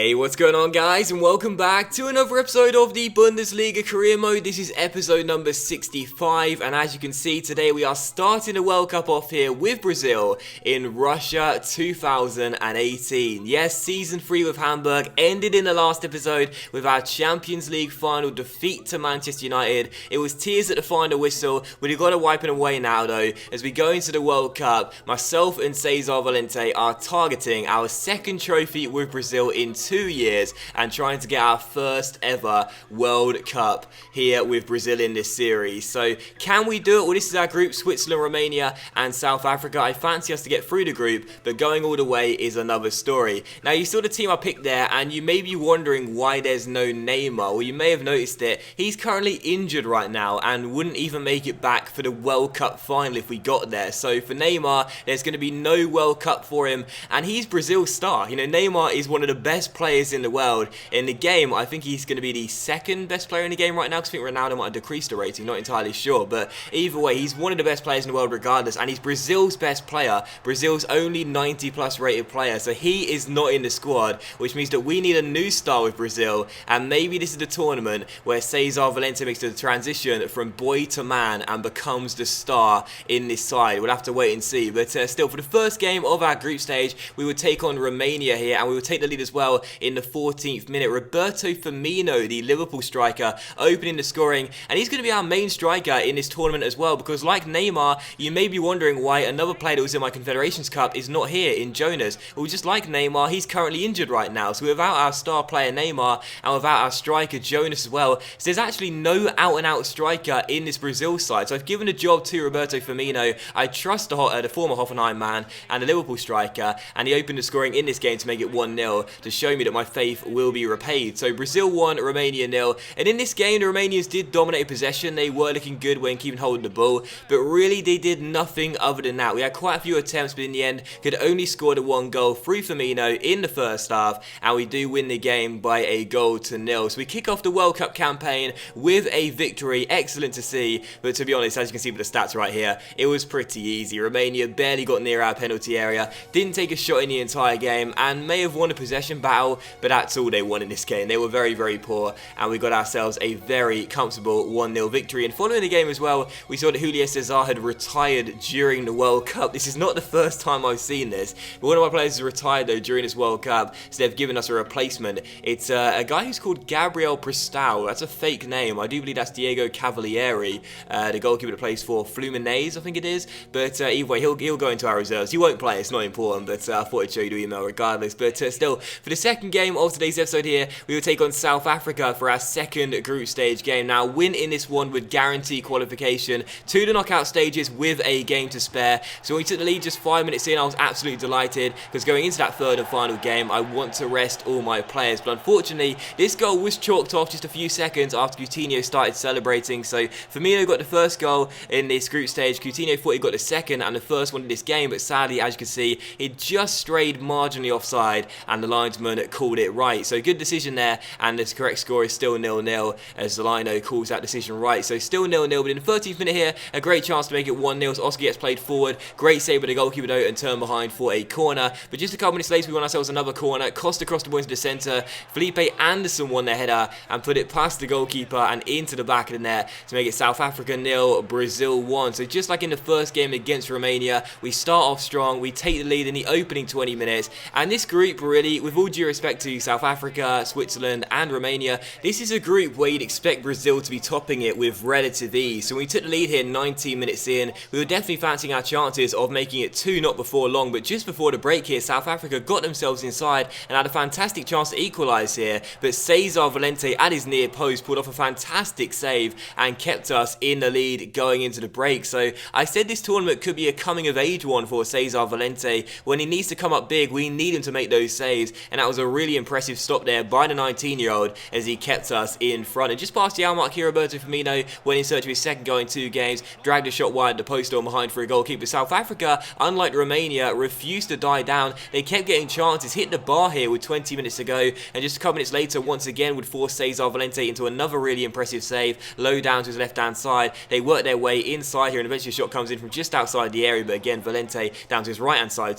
Hey, what's going on, guys, and welcome back to another episode of the Bundesliga Career Mode. This is episode number 65, and as you can see, today we are starting the World Cup off here with Brazil in Russia 2018. Yes, Season 3 with Hamburg ended in the last episode with our Champions League final defeat to Manchester United. It was tears at the final whistle, but we've got to wipe it away now, though. As we go into the World Cup, myself and Cesar Valente are targeting our second trophy with Brazil in 2 years and trying to get our first ever World Cup here with Brazil in this series. So can we do it? Well, this is our group: Switzerland, Romania and South Africa. I fancy us to get through the group, but going all the way is another story. Now, you saw the team I picked there, and you may be wondering why there's no Neymar. Well, you may have noticed it. He's currently injured right now and wouldn't even make it back for the World Cup final if we got there. So for Neymar, there's going to be no World Cup for him, and he's Brazil's star. You know, Neymar is one of the best players in the world. In the game, I think he's going to be the second best player in the game right now, because I think Ronaldo might have decreased the rating, not entirely sure, but either way, he's one of the best players in the world regardless, and he's Brazil's best player, Brazil's only 90 plus rated player, so he is not in the squad, which means that we need a new star with Brazil, and maybe this is the tournament where Cesar Valente makes the transition from boy to man and becomes the star in this side. We'll have to wait and see, but still, for the first game of our group stage, we would take on Romania here, and we would take the lead as well in the 14th minute. Roberto Firmino, the Liverpool striker, opening the scoring, and he's going to be our main striker in this tournament as well, because like Neymar, you may be wondering why another player that was in my Confederations Cup is not here in Jonas. Well, just like Neymar, he's currently injured right now, so without our star player Neymar and without our striker Jonas as well, so there's actually no out-and-out striker in this Brazil side. So I've given the job to Roberto Firmino. I trust the former Hoffenheim man and the Liverpool striker, and he opened the scoring in this game to make it 1-0 to show me that my faith will be repaid. So Brazil 1, Romania 0, and in this game the Romanians did dominate possession. They were looking good when keeping hold of the ball, but really they did nothing other than that. We had quite a few attempts, but in the end could only score the one goal through Firmino in the first half, and we do win the game by a goal to 0. So we kick off the World Cup campaign with a victory. Excellent to see, but to be honest, as you can see with the stats right here, it was pretty easy. Romania barely got near our penalty area, didn't take a shot in the entire game, and may have won a possession battle, but that's all they won in this game. They were very, very poor, and we got ourselves a very comfortable 1-0 victory. And following the game as well, we saw that Julio Cesar had retired during the World Cup. This is not the first time I've seen this, but one of my players has retired though during this World Cup, so they've given us a replacement. It's a guy who's called Gabriel Pristau. That's a fake name. I do believe that's Diego Cavalieri, the goalkeeper that plays for Fluminense, I think it is, but either way, he'll go into our reserves. He won't play, it's not important, but I thought I'd show you the email regardless. But still, for the second game of today's episode here, we will take on South Africa for our second group stage game. Now, win in this one would guarantee qualification to the knockout stages with a game to spare. So when we took the lead just 5 minutes in, I was absolutely delighted, because going into that third and final game, I want to rest all my players. But unfortunately, this goal was chalked off just a few seconds after Coutinho started celebrating. So Firmino got the first goal in this group stage. Coutinho thought he got the second and the first one in this game, but sadly, as you can see, it just strayed marginally offside, and the linesman called it right. So good decision there, and the correct score is still 0-0 as the lino calls that decision right. So still 0-0, but in the 13th minute here, a great chance to make it 1-0. So Oscar gets played forward. Great save by the goalkeeper though, and turn behind for a corner. But just a couple minutes later, we won ourselves another corner. Costa crossed the ball into the centre. Felipe Anderson won their header and put it past the goalkeeper and into the back of the net to make it South Africa 0, Brazil 1. So just like in the first game against Romania, we start off strong. We take the lead in the opening 20 minutes. And this group, really, with all due respect to South Africa, Switzerland and Romania, this is a group where you'd expect Brazil to be topping it with relative ease. So when we took the lead here 19 minutes in, we were definitely fancying our chances of making it 2 not before long, but just before the break here, South Africa got themselves inside and had a fantastic chance to equalise here, but Cesar Valente at his near post pulled off a fantastic save and kept us in the lead going into the break. So I said this tournament could be a coming of age one for Cesar Valente. When he needs to come up big, we need him to make those saves, and that was a really impressive stop there by the 19-year-old as he kept us in front. And just past the hour mark here, Roberto Firmino went in search of his second goal in 2 games, dragged a shot wide the post on behind for a goalkeeper. South Africa, unlike Romania, refused to die down. They kept getting chances, hit the bar here with 20 minutes to go, and just a couple minutes later, once again, would force Cesar Valente into another really impressive save, low down to his left-hand side. They work their way inside here, and eventually a shot comes in from just outside the area, but again, Valente, down to his right-hand side,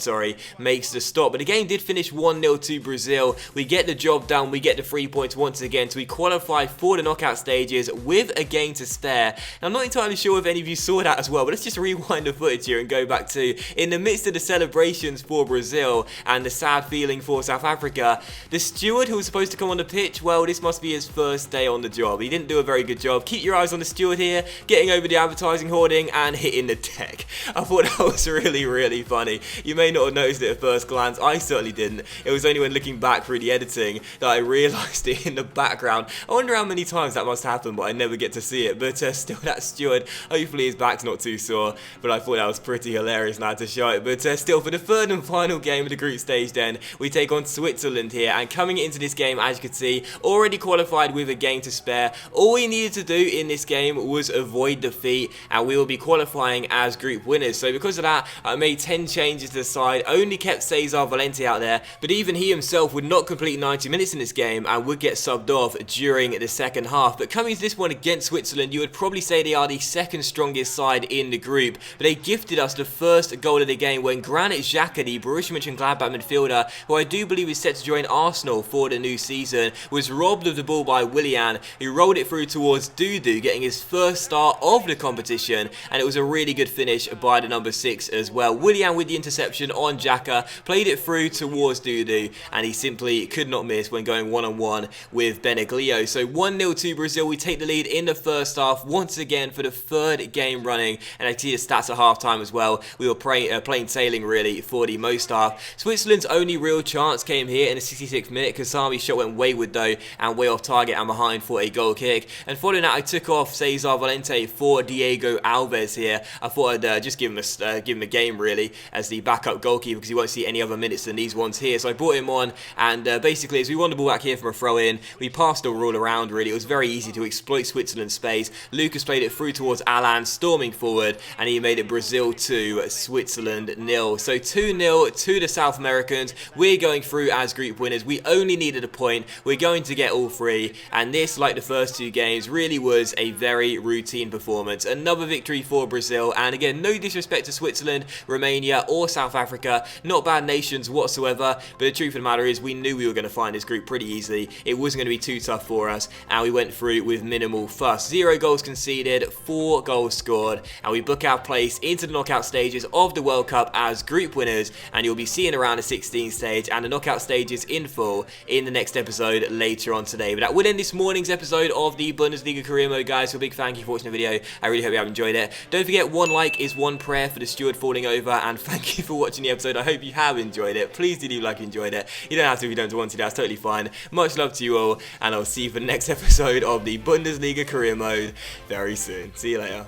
makes the stop. But the game did finish 1-0 to Brazil. Brazil. We get the job done, we get the 3 points once again, so we qualify for the knockout stages with a game to spare. And I'm not entirely sure if any of you saw that as well, but let's just rewind the footage here and go back to, in the midst of the celebrations for Brazil and the sad feeling for South Africa, the steward who was supposed to come on the pitch, well, this must be his first day on the job. He didn't do a very good job. Keep your eyes on the steward here, getting over the advertising hoarding and hitting the deck. I thought that was really funny. You may not have noticed it at first glance. I certainly didn't. It was only when looking back through the editing that I realised it in the background. I wonder how many times that must happen, but I never get to see it. But still, that steward, hopefully his back's not too sore, but I thought that was pretty hilarious and I had to show it. But still, for the third and final game of the group stage then, we take on Switzerland here, and coming into this game, as you can see, already qualified with a game to spare. All we needed to do in this game was avoid defeat, and we will be qualifying as group winners. So because of that, I made 10 changes to the side, only kept Cesar Valente out there, but even he himself would not complete 90 minutes in this game and would get subbed off during the second half. But coming to this one against Switzerland, you would probably say they are the second strongest side in the group, but they gifted us the first goal of the game when Granit Xhaka, the Borussia Mönchengladbach midfielder, who I do believe is set to join Arsenal for the new season, was robbed of the ball by Willian, who rolled it through towards Dudu, getting his first start of the competition, and it was a really good finish by the number 6 as well. Willian with the interception on Xhaka, played it through towards Dudu, and he simply could not miss when going one-on-one with Beneglio. So 1-0 to Brazil. We take the lead in the first half once again for the third game running, and I see the stats at half-time as well. We were plain sailing really for the most half. Switzerland's only real chance came here in the 66th minute. Kasami's shot went wayward though, and way off target and behind for a goal kick. And following that, I took off Cesar Valente for Diego Alves here. I thought I'd just give him a game really as the backup goalkeeper, because he won't see any other minutes than these ones here. So I brought him on, and basically as we won the ball back here from a throw-in, we passed it all around really. It was very easy to exploit Switzerland's space. Lucas played it through towards Alan, storming forward, and he made it Brazil 2, Switzerland 0. So 2-0 to the South Americans. We're going through as group winners. We only needed a point. We're going to get all 3, and this, like the first 2 games, really was a very routine performance. Another victory for Brazil, and again, no disrespect to Switzerland, Romania or South Africa, not bad nations whatsoever, but the truth of the matter is we knew we were going to find this group pretty easily. It wasn't going to be too tough for us, and we went through with minimal fuss. 0 goals conceded, 4 goals scored, and we book our place into the knockout stages of the World Cup as group winners, and you'll be seeing around the 16th stage and the knockout stages in full in the next episode later on today. But that will end this morning's episode of the Bundesliga career mode, guys. So a big thank you for watching the video. I really hope you have enjoyed it. Don't forget, 1 like is 1 prayer for the steward falling over, and thank you for watching the episode. I hope you have enjoyed it. Please do leave a like if you enjoyed it. You don't have to if you don't want to, that's totally fine. Much love to you all, and I'll see you for the next episode of the Bundesliga career mode very soon. See you later.